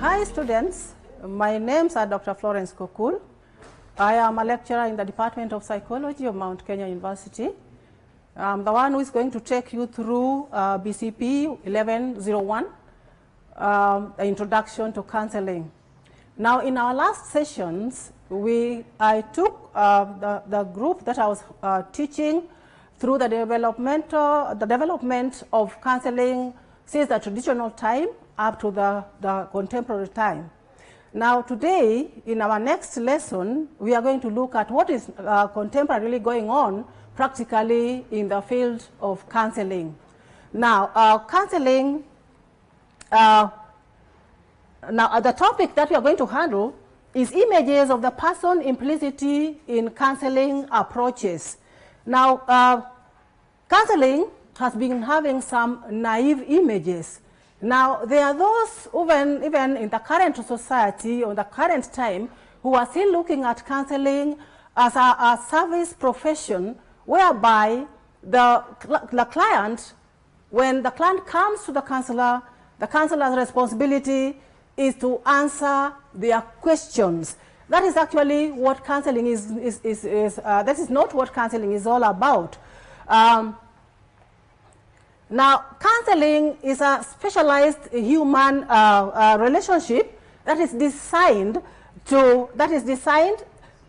Hi students, my name is Dr. Florence Kokul. I am a lecturer in the Department of Psychology of Mount Kenya University. I'm the one who is going to take you through BCP 1101, the introduction to counseling. Now in our last sessions, I took the group that I was teaching through the development of counseling since the traditional time up to the contemporary time. Now today, in our next lesson, we are going to look at what is contemporarily going on practically in the field of counseling. Now, counseling, now the topic that we are going to handle is images of the person implicitly in counseling approaches. Now, counseling has been having some naive images. Now, there are those, even in the current society or the current time, who are still looking at counseling as a service profession, whereby the client, when the client comes to the counselor's responsibility is to answer their questions. That is actually what counseling that is not what counseling is all about. Now, counseling is a specialized human relationship that is designed to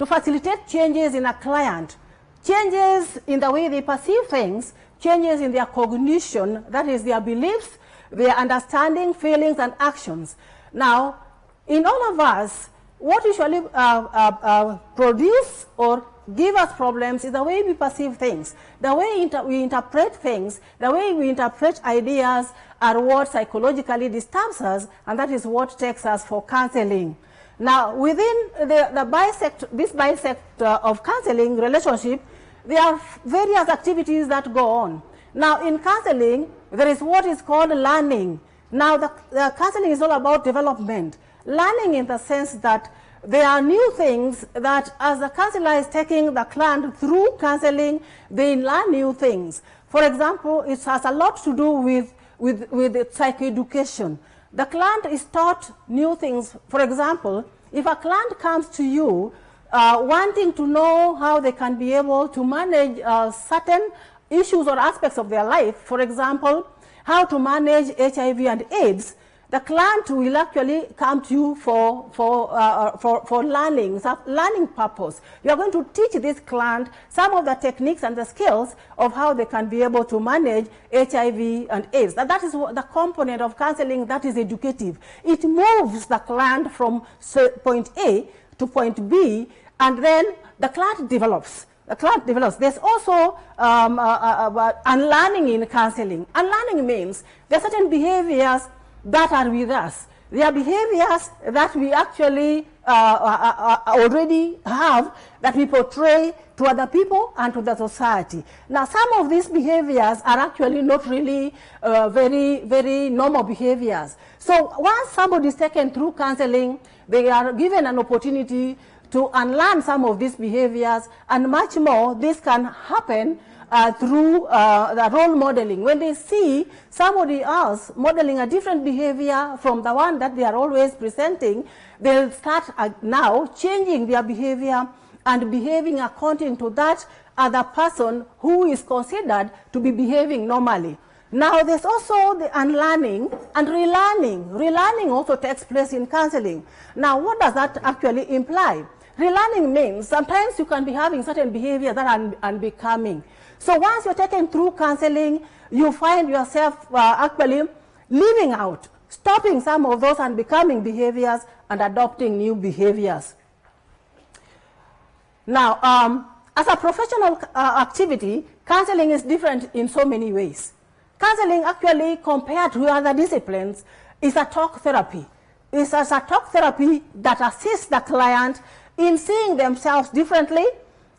facilitate changes in a client, changes in the way they perceive things, changes in their cognition, that is their beliefs, their understanding, feelings, and actions. Now, in all of us, what usually produce or give us problems is the way we perceive things, the way we interpret things, the way we interpret ideas are what psychologically disturbs us, and that is what takes us for counseling. Now, within this bisect of counseling relationship, there are various activities that go on. Now, in counseling, there is what is called learning. Now, the counseling is all about development. Learning in the sense that there are new things that as the counselor is taking the client through counseling, they learn new things. For example, it has a lot to do with psychoeducation. The client is taught new things. For example, if a client comes to you wanting to know how they can be able to manage certain issues or aspects of their life, for example, how to manage HIV and AIDS, the client will actually come to you for learning purpose. You are going to teach this client some of the techniques and the skills of how they can be able to manage HIV and AIDS. That is the component of counseling that is educative. It moves the client from point A to point B, and then the client develops. There's also unlearning in counseling. Unlearning means there are certain behaviors that are with us. They are behaviors that we actually already have, that we portray to other people and to the society. Now, some of these behaviors are actually not really very, very normal behaviors. So once somebody is taken through counseling, they are given an opportunity to unlearn some of these behaviors, and much more. This can happen through the role modeling. When they see somebody else modeling a different behavior from the one that they are always presenting, they'll start now changing their behavior and behaving according to that other person who is considered to be behaving normally. Now, there's also the unlearning and relearning. Relearning also takes place in counseling. Now, what does that actually imply? Relearning means sometimes you can be having certain behaviors that are unbecoming. So once you're taken through counseling, you find yourself actually leaving out, stopping some of those unbecoming behaviors and adopting new behaviors. Now, as a professional activity, counseling is different in so many ways. Counseling actually, compared to other disciplines, is a talk therapy. It's a talk therapy that assists the client in seeing themselves differently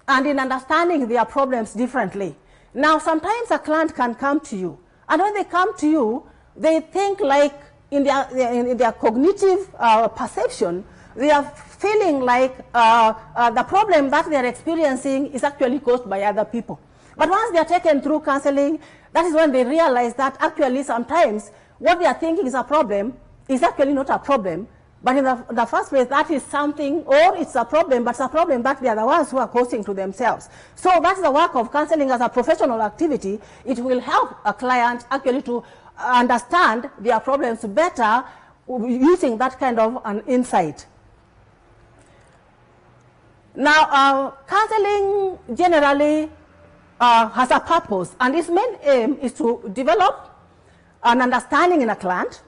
and in understanding their problems differently. Now, sometimes a client can come to you, and when they come to you, they think like in their cognitive perception, they are feeling like the problem that they are experiencing is actually caused by other people. But once they are taken through counseling, that is when they realize that actually sometimes what they are thinking is a problem is actually not a problem, But in the first place, that is something, or it's a problem, but it's a problem that they are the ones who are causing to themselves. So that's the work of counseling as a professional activity. It will help a client actually to understand their problems better using that kind of an insight. Now, counseling generally has a purpose, and its main aim is to develop an understanding in a client,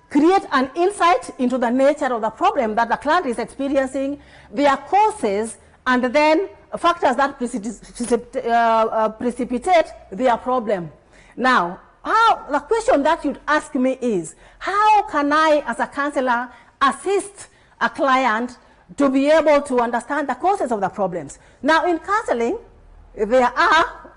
create an insight into the nature of the problem that the client is experiencing, their causes, and then factors that precipitate their problem. Now, the question that you'd ask me is, how can I, as a counselor, assist a client to be able to understand the causes of the problems? Now, in counseling, there are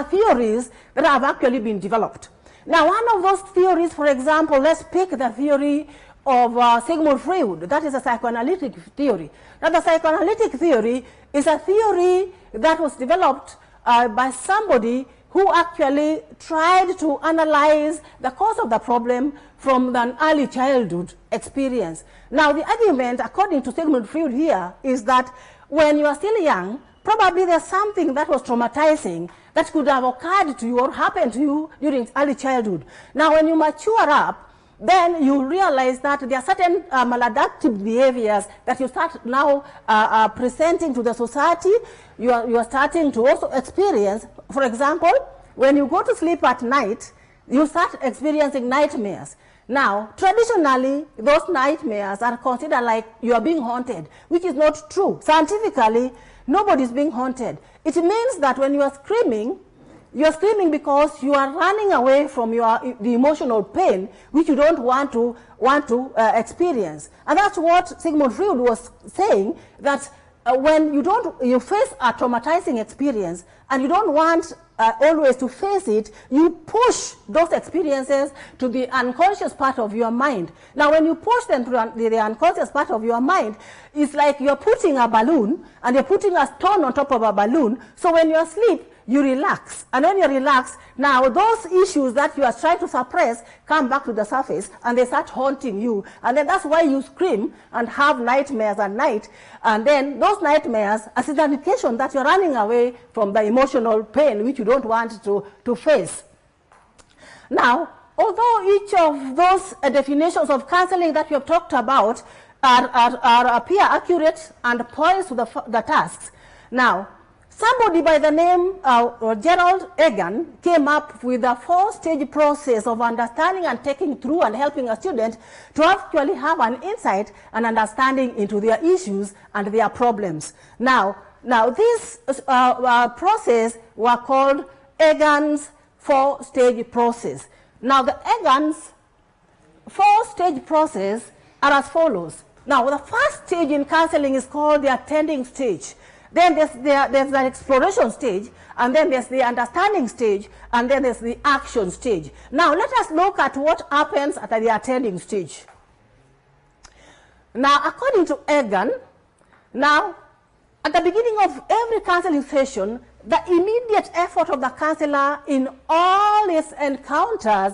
theories that have actually been developed. Now, one of those theories, for example, let's pick the theory of Sigmund Freud. That is a psychoanalytic theory. Now, the psychoanalytic theory is a theory that was developed by somebody who actually tried to analyze the cause of the problem from an early childhood experience. Now, the argument, according to Sigmund Freud here, is that when you are still young, probably there's something that was traumatizing that could have occurred to you or happened to you during early childhood. Now, when you mature up, then you realize that there are certain maladaptive behaviors that you start now presenting to the society. You are starting to also experience. For example, when you go to sleep at night, you start experiencing nightmares. Now, traditionally, those nightmares are considered like you are being haunted, which is not true. Scientifically, nobody is being haunted. It means that when you are screaming because you are running away from the emotional pain which you don't want to experience. And that's what Sigmund Freud was saying, that when you face a traumatizing experience and you don't want always to face it, you push those experiences to the unconscious part of your mind. Now, when you push them to the unconscious part of your mind, it's like you're putting a balloon and you're putting a stone on top of a balloon. So when you're asleep, you relax. And when you relax, now those issues that you are trying to suppress come back to the surface and they start haunting you. And then that's why you scream and have nightmares at night. And then those nightmares as an indication that you're running away from the emotional pain which you don't want to face. Now, although each of those definitions of counseling that we have talked about appear accurate and points to the tasks, now, somebody by the name Gerald Egan came up with a 4-stage process of understanding and taking through and helping a student to actually have an insight and understanding into their issues and their problems. Now this process were called Egan's 4-stage process. Now, the Egan's 4-stage process are as follows. Now, the first stage in counseling is called the attending stage. Then there's the exploration stage, and then there's the understanding stage, and then there's the action stage. Now, let us look at what happens at the attending stage. Now, according to Egan, now, at the beginning of every counseling session, the immediate effort of the counselor in all his encounters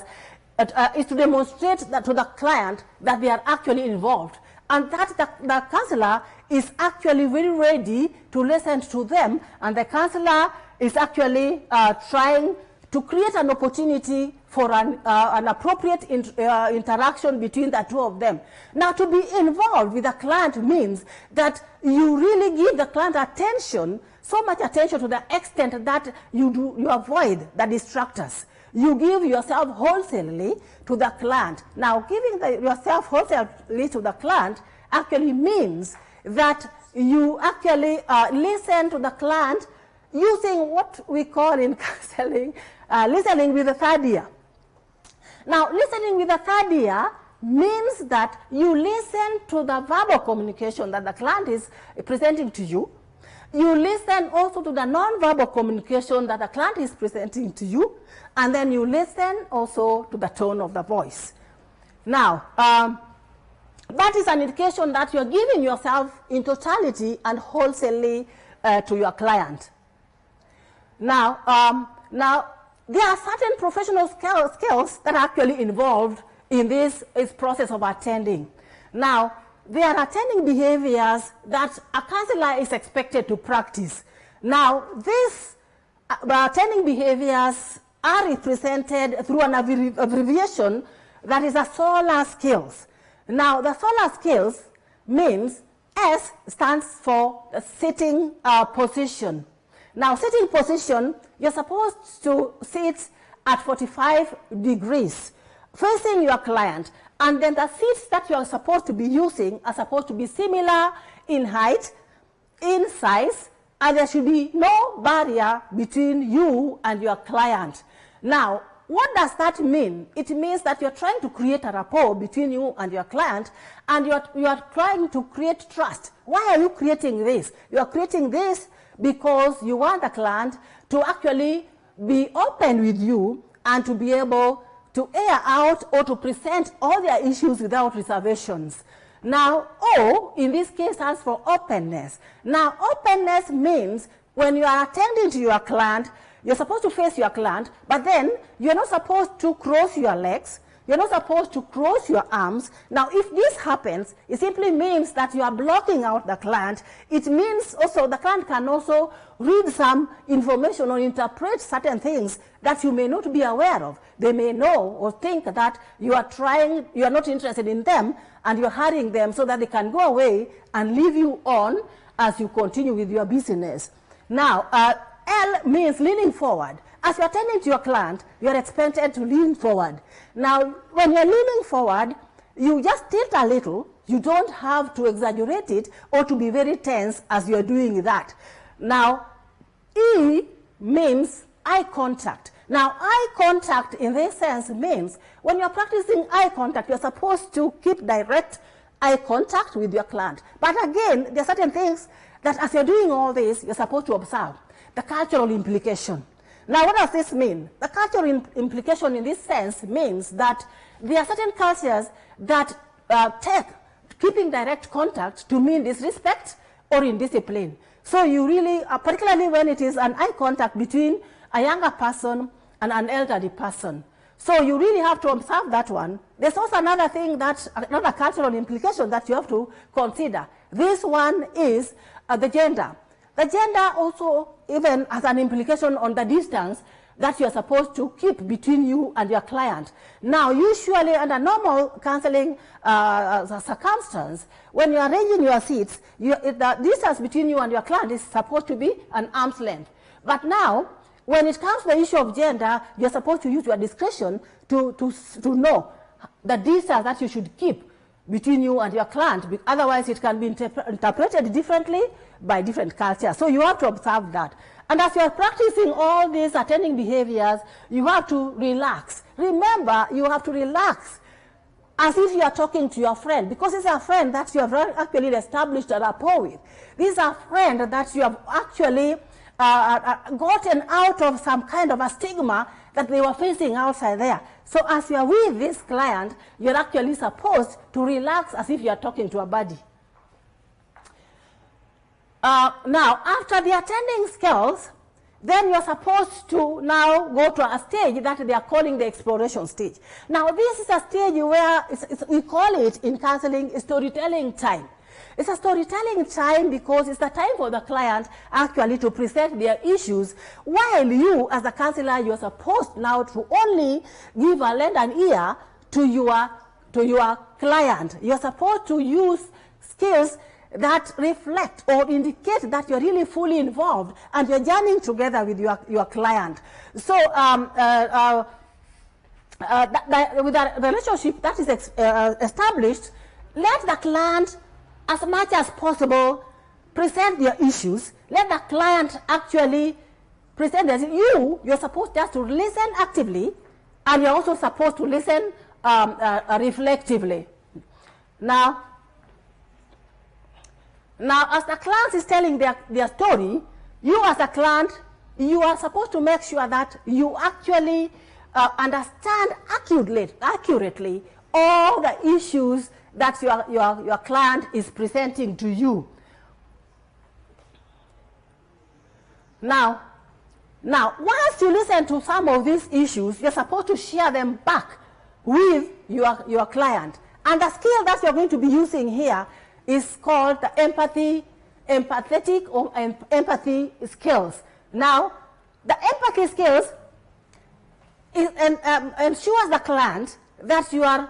is to demonstrate that to the client that they are actually involved, and that the counselor is actually very ready to listen to them, and the counselor is actually trying to create an opportunity for an appropriate interaction between the two of them. Now, to be involved with the client means that you really give the client attention, so much attention to the extent that you avoid the distractors. You give yourself wholesale to the client. Now, giving yourself wholesale to the client actually means that you actually listen to the client using what we call in counseling listening with the third ear. Now, listening with the third ear means that you listen to the verbal communication that the client is presenting to you. You listen also to the non-verbal communication that the client is presenting to you, and then you listen also to the tone of the voice. Now, that is an indication that you're giving yourself in totality and wholesale to your client. Now, there are certain professional skills that are actually involved in this process of attending. Now, there are attending behaviors that a counselor is expected to practice. Now, these attending behaviors are represented through an abbreviation that is a SOLA skills. Now, the SOLA skills means S stands for the sitting position. Now, sitting position, you're supposed to sit at 45 degrees, facing your client. And then the seats that you are supposed to be using are supposed to be similar in height, in size, and there should be no barrier between you and your client. Now, what does that mean? It means that you're trying to create a rapport between you and your client, and you are trying to create trust. Why are you creating this? You are creating this because you want the client to actually be open with you and to be able to air out or to present all their issues without reservations. Now, O in this case stands for openness. Now, openness means when you are attending to your client, you're supposed to face your client, but then you're not supposed to cross your legs. You're not supposed to cross your arms. Now, if this happens, it simply means that you are blocking out the client. It means also the client can also read some information or interpret certain things that you may not be aware of. They may know or think that you are not interested in them, and you're hurrying them so that they can go away and leave you on as you continue with your business. Now, L means leaning forward. As you're attending to your client, you're expected to lean forward. Now, when you're leaning forward, you just tilt a little. You don't have to exaggerate it or to be very tense as you're doing that. Now, E means eye contact. Now, eye contact in this sense means when you're practicing eye contact, you're supposed to keep direct eye contact with your client. But again, there are certain things that as you're doing all this, you're supposed to observe. The cultural implication. Now, what does this mean? The cultural implication in this sense means that there are certain cultures that take keeping direct contact to mean disrespect or indiscipline. So you really, particularly when it is an eye contact between a younger person and an elderly person. So you really have to observe that one. There's also another thing, another cultural implication that you have to consider. This one is the gender. The gender also even has an implication on the distance that you're supposed to keep between you and your client. Now, usually under normal counseling circumstance, when you're arranging your seats, the distance between you and your client is supposed to be an arm's length. But now, when it comes to the issue of gender, you're supposed to use your discretion to know the distance that you should keep between you and your client. Otherwise, it can be interpreted differently by different cultures. So you have to observe that. And as you are practicing all these attending behaviors, you have to relax. Remember, you have to relax as if you are talking to your friend, because it's a friend that you have actually established a rapport with. This is a friend that you have actually gotten out of some kind of a stigma that they were facing outside there. So as you are with this client, you're actually supposed to relax as if you are talking to a buddy. Now, after the attending skills, then you're supposed to now go to a stage that they are calling the exploration stage. Now, this is a stage where we call it in counseling storytelling time. It's a storytelling time because it's the time for the client actually to present their issues, while you, as a counselor, you're supposed now to only lend an ear to your client. You're supposed to use skills that reflect or indicate that you're really fully involved and you're journeying together with your client. So with a relationship that is established, let the client, as much as possible, present their issues. Let the client actually present that you're supposed just to listen actively, and you're also supposed to listen reflectively. Now, as the client is telling their story, you as a client, you are supposed to make sure that you actually understand accurately all the issues that your client is presenting to you. Now, once you listen to some of these issues, you're supposed to share them back with your client. And the skill that you're going to be using here is called the empathetic or empathy skills. Now, the empathy skills ensures the client that you are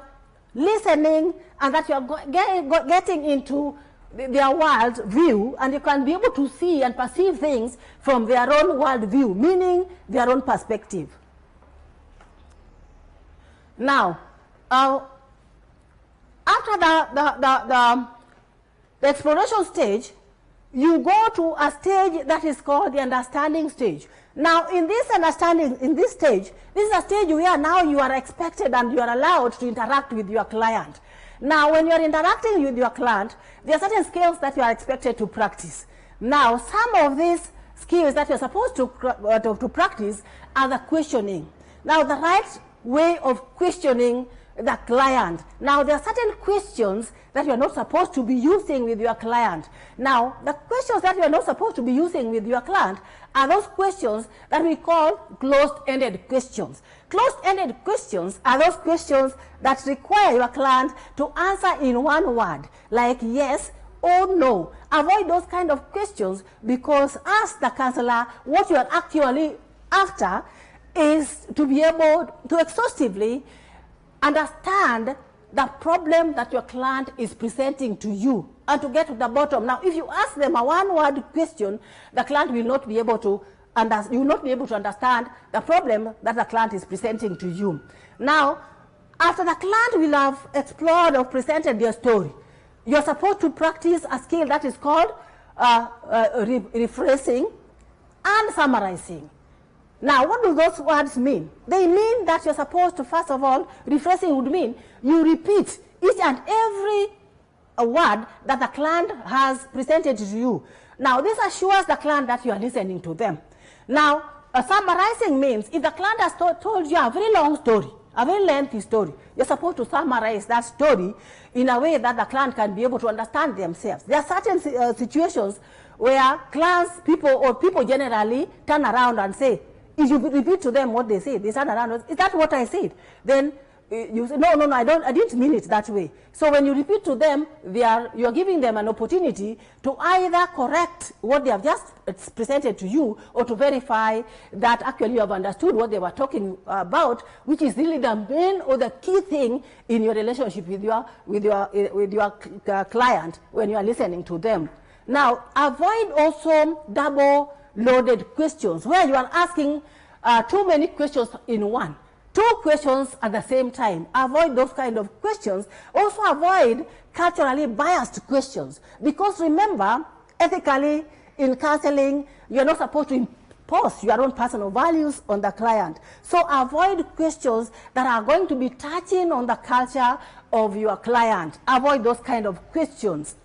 listening and that you are getting into their world view, and you can be able to see and perceive things from their own world view, meaning their own perspective. Now, after the exploration stage, you go to a stage that is called the understanding stage. Now, in this stage, this is a stage where now you are expected and you are allowed to interact with your client. Now, when you are interacting with your client, there are certain skills that you are expected to practice. Now, some of these skills that you are supposed to practice are the questioning. Now, the right way of questioning the client. Now, there are certain questions that you are not supposed to be using with your client. Now, the questions that you are not supposed to be using with your client are those questions that we call closed-ended questions. Closed-ended questions are those questions that require your client to answer in one word, like yes or no. Avoid those kind of questions, because as the counselor, what you are actually after is to be able to exhaustively understand the problem that your client is presenting to you and to get to the bottom. Now, if you ask them a one-word question, the client will not be able to understand the problem that the client is presenting to you. Now, after the client will have explored or presented their story, you're supposed to practice a skill that is called rephrasing and summarizing. Now, what do those words mean? They mean that you're supposed to, first of all, rephrasing would mean you repeat each and every word that the client has presented to you. Now, this assures the client that you are listening to them. Now, summarizing means if the client has told you a very long story, a very lengthy story, you're supposed to summarize that story in a way that the client can be able to understand themselves. There are certain situations where clients, people generally turn around and say, if you repeat to them what they say, they turn around and say, is that what I said? Then you say, no, I didn't mean it that way. So when you repeat to them, you're giving them an opportunity to either correct what they have just presented to you, or to verify that actually you have understood what they were talking about, which is really the main or the key thing in your relationship with your client when you are listening to them. Now, avoid also double-loaded questions where you are asking too many questions in one. Two questions at the same time. Avoid those kind of questions. Also avoid culturally biased questions, because remember, ethically in counseling, you're not supposed to impose your own personal values on the client. So avoid questions that are going to be touching on the culture of your client. Avoid those kind of questions.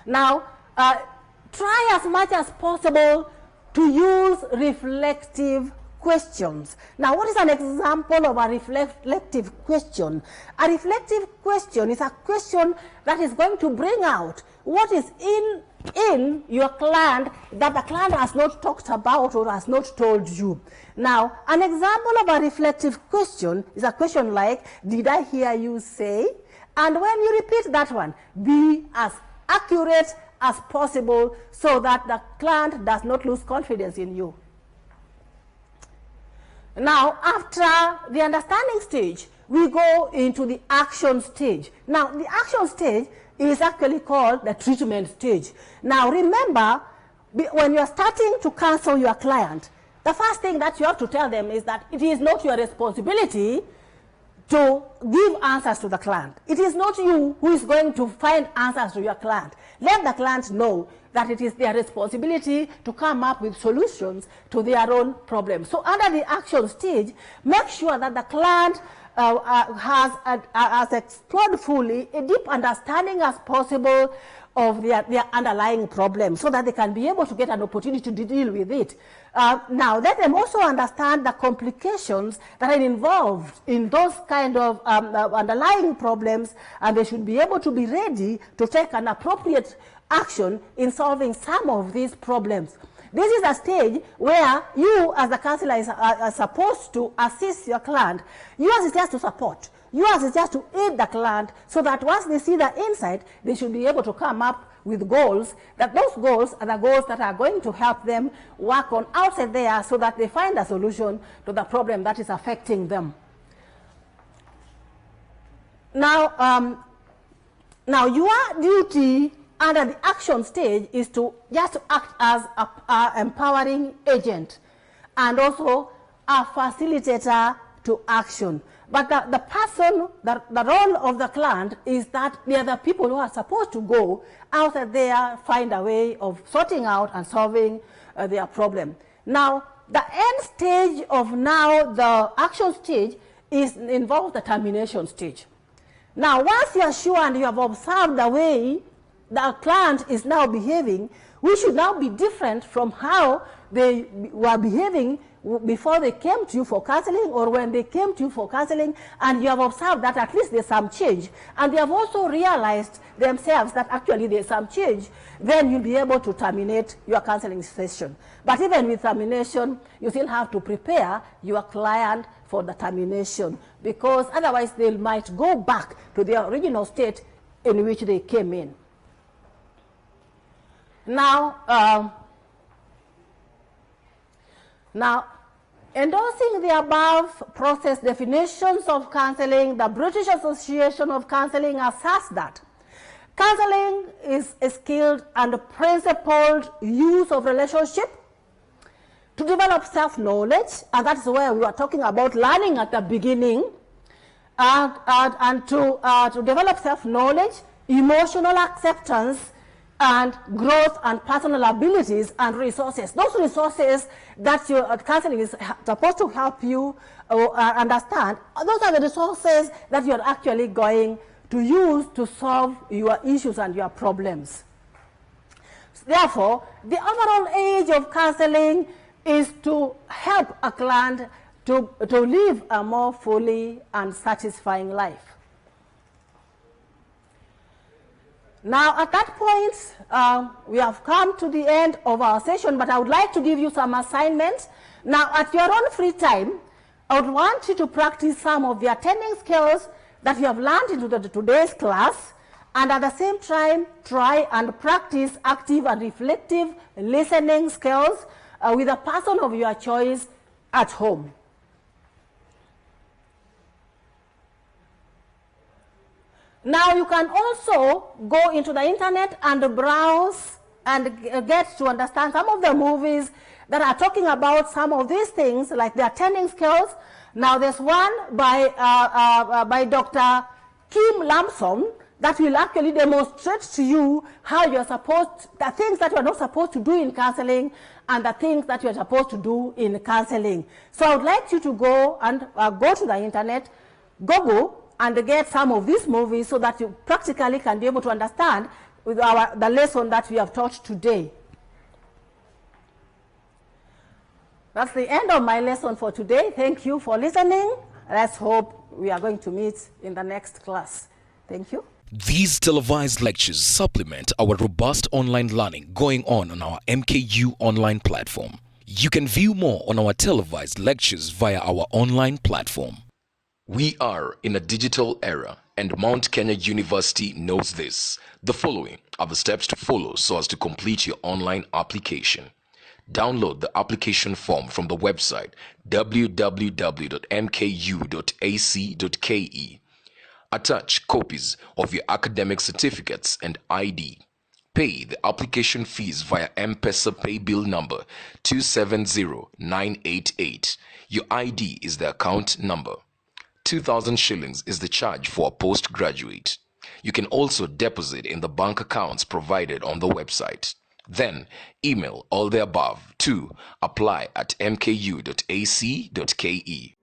Now, try as much as possible to use reflective questions. Now, what is an example of a reflective question? A reflective question is a question that is going to bring out what is in your client that the client has not talked about or has not told you. Now, an example of a reflective question is a question like, did I hear you say? And when you repeat that one, be as accurate as possible so that the client does not lose confidence in you. Now, after the understanding stage, we go into the action stage. Now, the action stage is actually called the treatment stage. Now, remember, when you are starting to counsel your client, the first thing that you have to tell them is that it is not your responsibility to give answers to the client. It is not you who is going to find answers to your client. Let the client know that it is their responsibility to come up with solutions to their own problems. So under the action stage, make sure that the client has explored fully a deep understanding as possible of their underlying problem, so that they can be able to get an opportunity to deal with it. Now, let them also understand the complications that are involved in those kind of underlying problems, and they should be able to be ready to take an appropriate action in solving some of these problems. This is a stage where you as the counselor are supposed to assist your client. Yours is just to support. Yours is just to aid the client so that once they see the insight, they should be able to come up with goals, that those goals are the goals that are going to help them work on outside there so that they find a solution to the problem that is affecting them. Now, your duty under the action stage is to just act as an empowering agent and also a facilitator to action. But the person, the role of the client is that they are the people who are supposed to go out there, find a way of sorting out and solving their problem. Now, the end stage of now the action stage involves the termination stage. Now, once you are sure and you have observed the way the client is now behaving, we should now be different from how they were behaving before they came to you for counseling or when they came to you for counseling, and you have observed that at least there's some change, and they have also realized themselves that actually there's some change, then you'll be able to terminate your counseling session. But even with termination, you still have to prepare your client for the termination, because otherwise they might go back to their original state in which they came in. Now, endorsing the above process definitions of counseling, the British Association of Counseling asserts that counseling is a skilled and principled use of relationship to develop self-knowledge, and that's where we were talking about learning at the beginning, and to develop self-knowledge, emotional acceptance, and growth and personal abilities and resources. Those resources that your counseling is supposed to help you understand, those are the resources that you're actually going to use to solve your issues and your problems. Therefore, the overall aim of counseling is to help a client to live a more fully and satisfying life. Now, at that point, we have come to the end of our session, but I would like to give you some assignments. Now, at your own free time, I would want you to practice some of the attending skills that you have learned in today's class, and at the same time, try and practice active and reflective listening skills with a person of your choice at home. Now, you can also go into the internet and browse and get to understand some of the movies that are talking about some of these things, like the attending skills. Now, there's one by Dr. Kim Lamson that will actually demonstrate to you how you're supposed, the things that you're not supposed to do in counseling and the things that you're supposed to do in counseling. So I would like you to go and go to the internet, Google, and get some of these movies so that you practically can be able to understand with the lesson that we have taught today. That's the end of my lesson for today. Thank you for listening. Let's hope we are going to meet in the next class. Thank you. These televised lectures supplement our robust online learning going on our MKU online platform. You can view more on our televised lectures via our online platform. We are in a digital era, and Mount Kenya University knows this. The following are the steps to follow so as to complete your online application. Download the application form from the website www.mku.ac.ke. Attach copies of your academic certificates and ID. Pay the application fees via M-Pesa Pay Bill number 270988. Your ID is the account number. 2,000 shillings is the charge for a postgraduate. You can also deposit in the bank accounts provided on the website. Then email all the above to apply@mku.ac.ke.